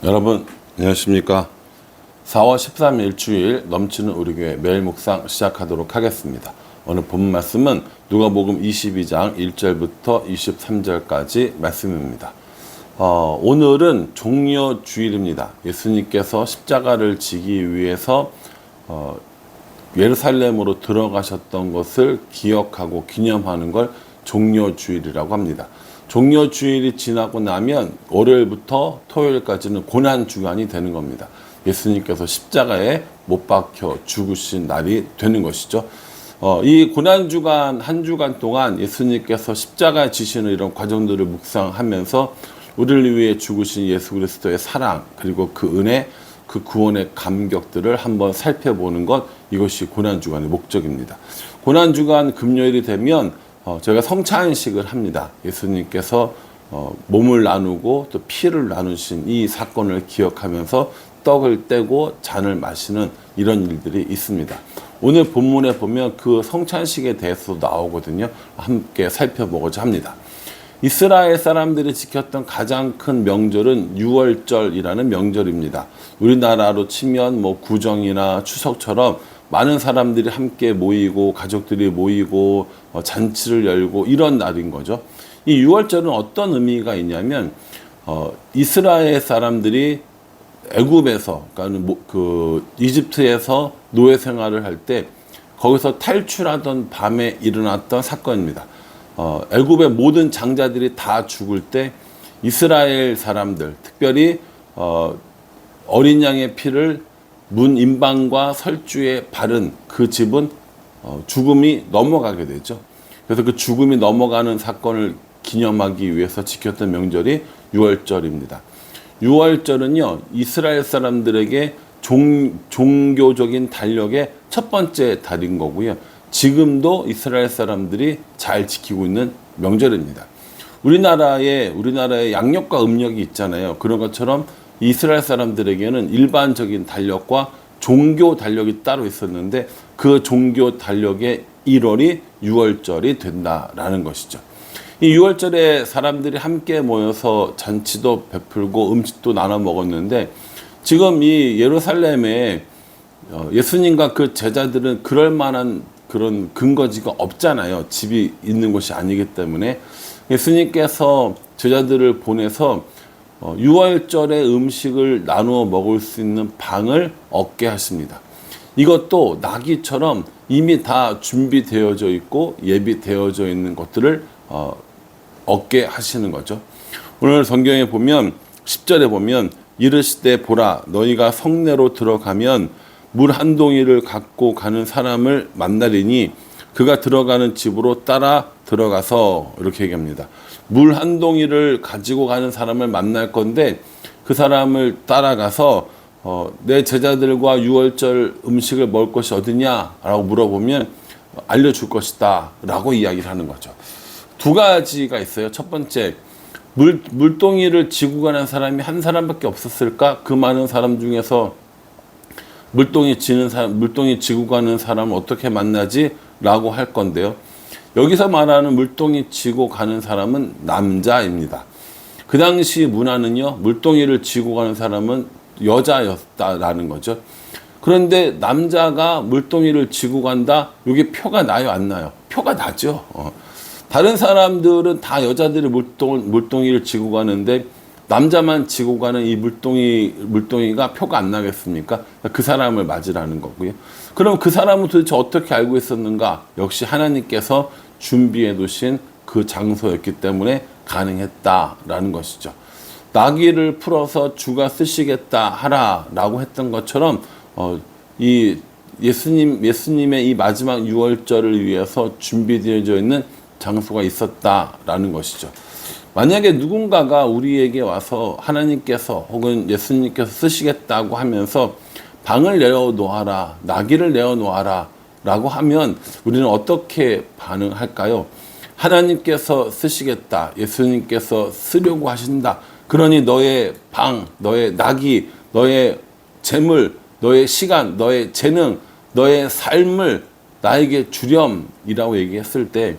여러분 안녕하십니까. 4월 13일 일주일 넘치는 우리 교회 매일 묵상 시작하도록 하겠습니다. 오늘 본문 말씀은 누가복음 22장 1절부터 23절까지 말씀입니다. 오늘은 종려주일입니다. 예수님께서 십자가를 지기 위해서 예루살렘으로 들어가셨던 것을 기억하고 기념하는 걸 종려주일이라고 합니다. 종려주일이 지나고 나면 월요일부터 토요일까지는 고난주간이 되는 겁니다. 예수님께서 십자가에 못 박혀 죽으신 날이 되는 것이죠. 이 고난주간 한 주간 동안 예수님께서 십자가에 지시는 이런 과정들을 묵상하면서 우리를 위해 죽으신 예수 그리스도의 사랑, 그리고 그 은혜, 그 구원의 감격들을 한번 살펴보는 것, 이것이 고난주간의 목적입니다. 고난주간 금요일이 되면 저희가 성찬식을 합니다. 예수님께서 몸을 나누고 또 피를 나누신 이 사건을 기억하면서 떡을 떼고 잔을 마시는 이런 일들이 있습니다. 오늘 본문에 보면 그 성찬식에 대해서도 나오거든요. 함께 살펴보고자 합니다. 이스라엘 사람들이 지켰던 가장 큰 명절은 유월절이라는 명절입니다. 우리나라로 치면 구정이나 추석처럼 많은 사람들이 함께 모이고 가족들이 모이고 잔치를 열고 이런 날인 거죠. 이 유월절은 어떤 의미가 있냐면 이스라엘 사람들이 애굽에서, 그러니까 이집트에서 노예 생활을 할 때 거기서 탈출하던 밤에 일어났던 사건입니다. 애굽의 모든 장자들이 다 죽을 때 이스라엘 사람들, 특별히 어린 양의 피를 문 임방과 설주에 바른 그 집은 죽음이 넘어가게 되죠. 그래서 그 죽음이 넘어가는 사건을 기념하기 위해서 지켰던 명절이 유월절입니다. 유월절은요, 이스라엘 사람들에게 종교적인 달력의 첫 번째 달인 거고요. 지금도 이스라엘 사람들이 잘 지키고 있는 명절입니다. 우리나라에 양력과 음력이 있잖아요. 그런 것처럼 이스라엘 사람들에게는 일반적인 달력과 종교 달력이 따로 있었는데 그 종교 달력의 1월이 유월절이 된다라는 것이죠. 이 유월절에 사람들이 함께 모여서 잔치도 베풀고 음식도 나눠 먹었는데 지금 이 예루살렘에 예수님과 그 제자들은 그럴 만한 그런 근거지가 없잖아요. 집이 있는 곳이 아니기 때문에 예수님께서 제자들을 보내서 유월절에 음식을 나누어 먹을 수 있는 방을 얻게 하십니다. 이것도 나기처럼 이미 다 준비되어져 있고 예비되어져 있는 것들을 얻게 하시는 거죠. 오늘 성경에 보면 10절에 보면 이르시되 보라 너희가 성내로 들어가면 물 한 동이를 갖고 가는 사람을 만나리니 그가 들어가는 집으로 따라 들어가서, 이렇게 얘기합니다. 물 한 동이를 가지고 가는 사람을 만날 건데 그 사람을 따라가서 내 제자들과 유월절 음식을 먹을 것이 어디냐 라고 물어보면 알려줄 것이다 라고 이야기를 하는 거죠. 두 가지가 있어요. 첫 번째, 물동이를 지고 가는 사람이 한 사람밖에 없었을까? 그 많은 사람 중에서 물동이 지고 가는 사람을 어떻게 만나지? 라고 할 건데요. 여기서 말하는 물동이 지고 가는 사람은 남자입니다. 그 당시 문화는요, 물동이를 지고 가는 사람은 여자였다라는 거죠. 그런데 남자가 물동이를 지고 간다? 이게 표가 나요, 안 나요? 표가 나죠. 다른 사람들은 다 여자들이 물동이를 지고 가는데 남자만 지고 가는 이 물동이가 표가 안 나겠습니까? 그 사람을 맞으라는 거고요. 그럼 그 사람은 도대체 어떻게 알고 있었는가? 역시 하나님께서 준비해 두신 그 장소였기 때문에 가능했다라는 것이죠. 나귀를 풀어서 주가 쓰시겠다 하라라고 했던 것처럼 이 예수님의 이 마지막 유월절을 위해서 준비되어져 있는 장소가 있었다라는 것이죠. 만약에 누군가가 우리에게 와서 하나님께서 혹은 예수님께서 쓰시겠다고 하면서 방을 내어놓아라, 나귀를 내어놓아라 라고 하면 우리는 어떻게 반응할까요? 하나님께서 쓰시겠다, 예수님께서 쓰려고 하신다, 그러니 너의 방, 너의 나귀, 너의 재물, 너의 시간, 너의 재능, 너의 삶을 나에게 주렴이라고 얘기했을 때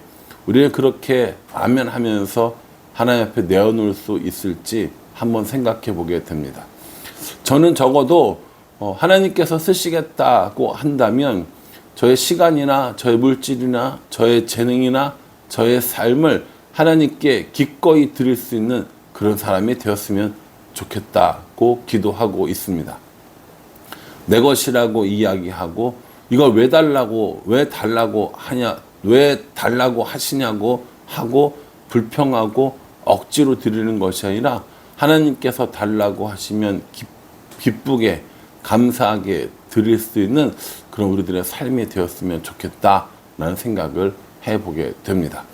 우리는 그렇게 아멘 하면서 하나님 앞에 내어놓을 수 있을지 한번 생각해 보게 됩니다. 저는 적어도 하나님께서 쓰시겠다고 한다면 저의 시간이나 저의 물질이나 저의 재능이나 저의 삶을 하나님께 기꺼이 드릴 수 있는 그런 사람이 되었으면 좋겠다고 기도하고 있습니다. 내 것이라고 이야기하고 이걸 왜 달라고 하시냐고 하고 불평하고 억지로 드리는 것이 아니라 하나님께서 달라고 하시면 기쁘게 감사하게 드릴 수 있는 그런 우리들의 삶이 되었으면 좋겠다라는 생각을 해보게 됩니다.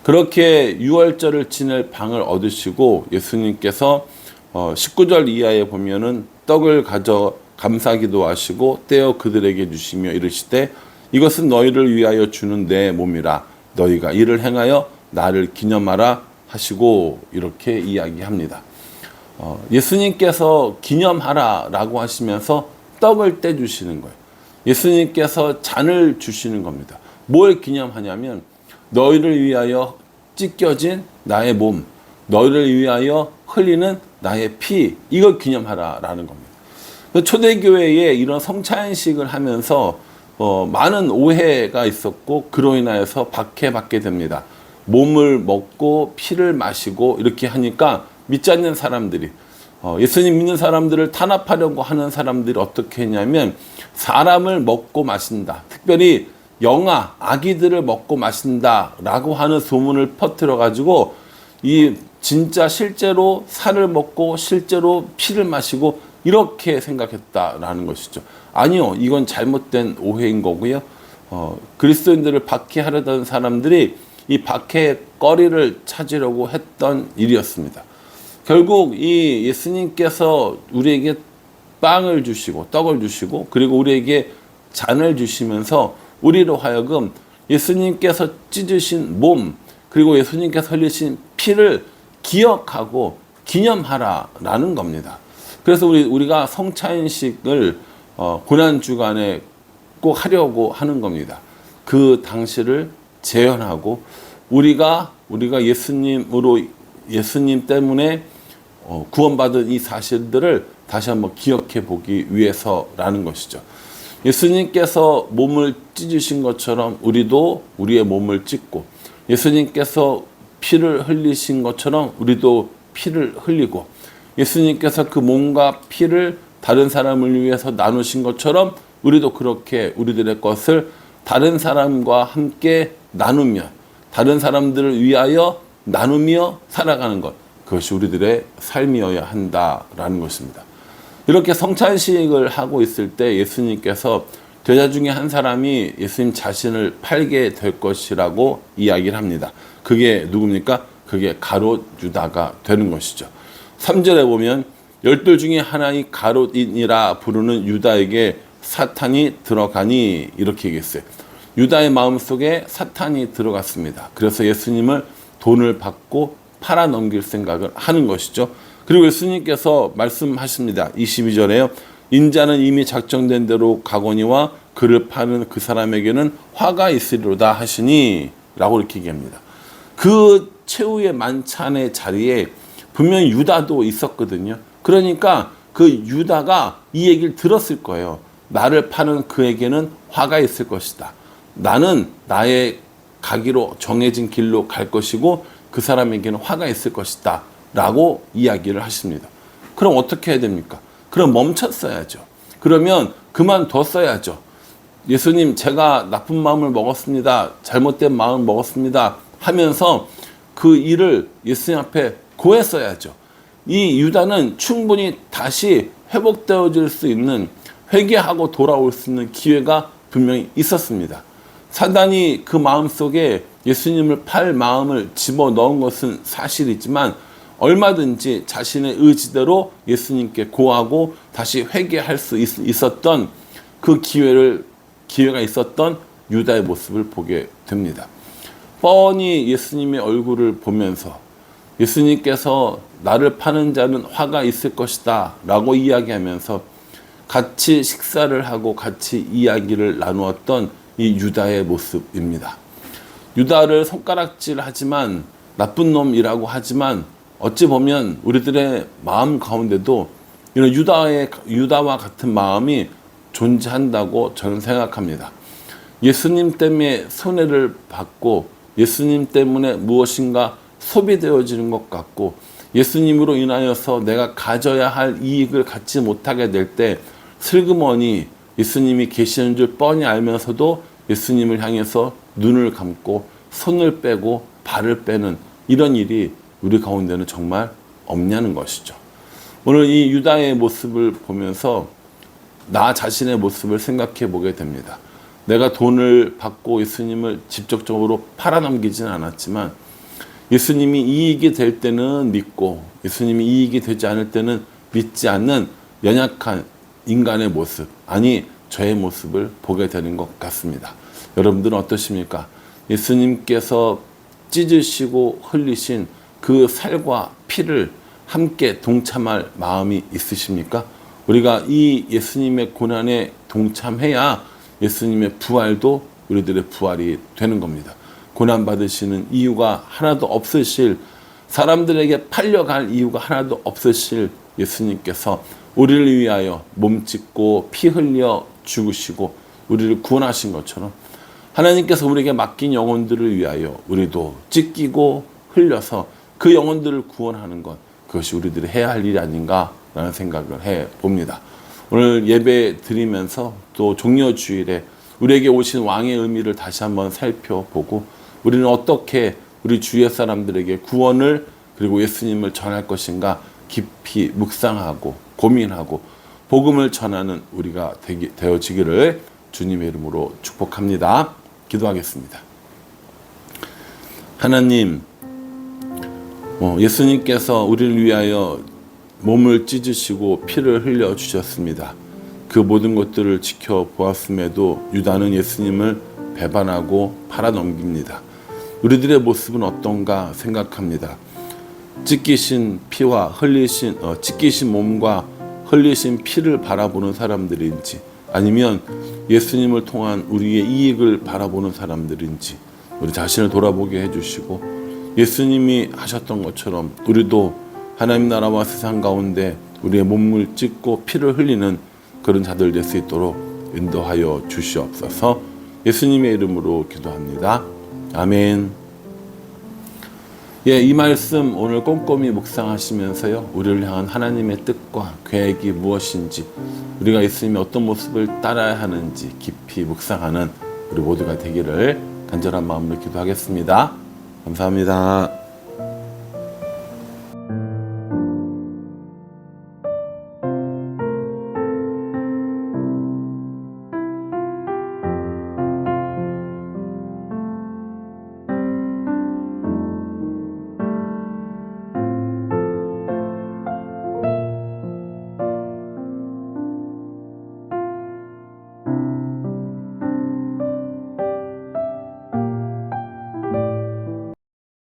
그렇게 유월절을 지낼 방을 얻으시고 예수님께서 19절 이하에 보면은 떡을 가져 감사기도 하시고 떼어 그들에게 주시며 이르시되 이것은 너희를 위하여 주는 내 몸이라 너희가 이를 행하여 나를 기념하라 하시고 이렇게 이야기합니다. 예수님께서 기념하라라고 하시면서 떡을 떼주시는 거예요. 예수님께서 잔을 주시는 겁니다. 뭘 기념하냐면 너희를 위하여 찢겨진 나의 몸, 너희를 위하여 흘리는 나의 피, 이걸 기념하라라는 겁니다. 초대교회에 이런 성찬식을 하면서 많은 오해가 있었고 그로 인하여서 박해받게 됩니다. 몸을 먹고 피를 마시고 이렇게 하니까 믿지 않는 사람들이 예수님 믿는 사람들을 탄압하려고 하는 사람들이 어떻게 했냐면 사람을 먹고 마신다. 특별히 영아, 아기들을 먹고 마신다라고 하는 소문을 퍼뜨려 가지고 진짜 실제로 살을 먹고 실제로 피를 마시고 이렇게 생각했다라는 것이죠. 아니요, 이건 잘못된 오해인 거고요. 그리스도인들을 박해하려던 사람들이 이 박해의 거리를 찾으려고 했던 일이었습니다. 결국 이 예수님께서 우리에게 빵을 주시고 떡을 주시고 그리고 우리에게 잔을 주시면서 우리로 하여금 예수님께서 찢으신 몸 그리고 예수님께서 흘리신 피를 기억하고 기념하라라는 겁니다. 그래서 우리가 성찬식을 고난주간에 꼭 하려고 하는 겁니다. 그 당시를 재현하고 우리가 예수님 때문에 구원받은 이 사실들을 다시 한번 기억해 보기 위해서라는 것이죠. 예수님께서 몸을 찢으신 것처럼 우리도 우리의 몸을 찢고 예수님께서 피를 흘리신 것처럼 우리도 피를 흘리고 예수님께서 그 몸과 피를 다른 사람을 위해서 나누신 것처럼 우리도 그렇게 우리들의 것을 다른 사람과 함께 나누며 다른 사람들을 위하여 나누며 살아가는 것, 그것이 우리들의 삶이어야 한다라는 것입니다. 이렇게 성찬식을 하고 있을 때 예수님께서 제자 중에 한 사람이 예수님 자신을 팔게 될 것이라고 이야기를 합니다. 그게 누굽니까? 그게 가롯 유다가 되는 것이죠. 3절에 보면 12 중에 하나인 가롯인이라 부르는 유다에게 사탄이 들어가니 이렇게 얘기했어요. 유다의 마음속에 사탄이 들어갔습니다. 그래서 예수님을 돈을 받고 팔아 넘길 생각을 하는 것이죠. 그리고 예수님께서 말씀하십니다. 22절에요. 인자는 이미 작정된 대로 가거니와 그를 파는 그 사람에게는 화가 있으리로다 하시니 라고 이렇게 얘기합니다. 그 최후의 만찬의 자리에 분명히 유다도 있었거든요. 그러니까 그 유다가 이 얘기를 들었을 거예요. 나를 파는 그에게는 화가 있을 것이다. 나는 나의 가기로 정해진 길로 갈 것이고 그 사람에게는 화가 있을 것이다 라고 이야기를 하십니다. 그럼 어떻게 해야 됩니까? 그럼 멈췄어야죠. 그러면 그만뒀어야죠. 예수님, 제가 나쁜 마음을 먹었습니다. 잘못된 마음을 먹었습니다 하면서 그 일을 예수님 앞에 고했어야죠. 이 유다는 충분히 다시 회복되어질 수 있는, 회개하고 돌아올 수 있는 기회가 분명히 있었습니다. 사단이 그 마음속에 예수님을 팔 마음을 집어넣은 것은 사실이지만 얼마든지 자신의 의지대로 예수님께 고하고 다시 회개할 수 있었던 그 기회가 있었던 유다의 모습을 보게 됩니다. 뻔히 예수님의 얼굴을 보면서 예수님께서 나를 파는 자는 화가 있을 것이다 라고 이야기하면서 같이 식사를 하고 같이 이야기를 나누었던 이 유다의 모습입니다. 유다를 손가락질하지만 나쁜 놈이라고 하지만 어찌 보면 우리들의 마음 가운데도 이런 유다와 같은 마음이 존재한다고 저는 생각합니다. 예수님 때문에 손해를 받고 예수님 때문에 무엇인가 소비되어지는 것 같고 예수님으로 인하여서 내가 가져야 할 이익을 갖지 못하게 될 때 슬그머니 예수님이 계시는 줄 뻔히 알면서도 예수님을 향해서 눈을 감고 손을 빼고 발을 빼는 이런 일이 우리 가운데는 정말 없냐는 것이죠. 오늘 이 유다의 모습을 보면서 나 자신의 모습을 생각해 보게 됩니다. 내가 돈을 받고 예수님을 직접적으로 팔아넘기진 않았지만 예수님이 이익이 될 때는 믿고 예수님이 이익이 되지 않을 때는 믿지 않는 연약한 인간의 모습, 아니 저의 모습을 보게 되는 것 같습니다. 여러분들은 어떠십니까? 예수님께서 찢으시고 흘리신 그 살과 피를 함께 동참할 마음이 있으십니까? 우리가 이 예수님의 고난에 동참해야 예수님의 부활도 우리들의 부활이 되는 겁니다. 고난받으시는 이유가 하나도 없으실, 사람들에게 팔려갈 이유가 하나도 없으실 예수님께서 우리를 위하여 몸 찢고 피 흘려 죽으시고 우리를 구원하신 것처럼 하나님께서 우리에게 맡긴 영혼들을 위하여 우리도 찢기고 흘려서 그 영혼들을 구원하는 것, 그것이 우리들이 해야 할 일이 아닌가라는 생각을 해봅니다. 오늘 예배 드리면서 또 종려주일에 우리에게 오신 왕의 의미를 다시 한번 살펴보고 우리는 어떻게 우리 주위의 사람들에게 구원을 그리고 예수님을 전할 것인가 깊이 묵상하고 고민하고 복음을 전하는 우리가 되어지기를 주님의 이름으로 축복합니다. 기도하겠습니다. 하나님, 예수님께서 우리를 위하여 몸을 찢으시고 피를 흘려 주셨습니다. 그 모든 것들을 지켜보았음에도 유다는 예수님을 배반하고 팔아넘깁니다. 우리들의 모습은 어떤가 생각합니다. 찢기신 피와 찢기신 몸과 흘리신 피를 바라보는 사람들인지 아니면 예수님을 통한 우리의 이익을 바라보는 사람들인지 우리 자신을 돌아보게 해주시고 예수님이 하셨던 것처럼 우리도 하나님 나라와 세상 가운데 우리의 몸을 찢고 피를 흘리는 그런 자들 될 수 있도록 인도하여 주시옵소서. 예수님의 이름으로 기도합니다. 아멘. 이 말씀 오늘 꼼꼼히 묵상하시면서요, 우리를 향한 하나님의 뜻과 계획이 무엇인지, 우리가 예수님의 어떤 모습을 따라야 하는지 깊이 묵상하는 우리 모두가 되기를 간절한 마음으로 기도하겠습니다. 감사합니다.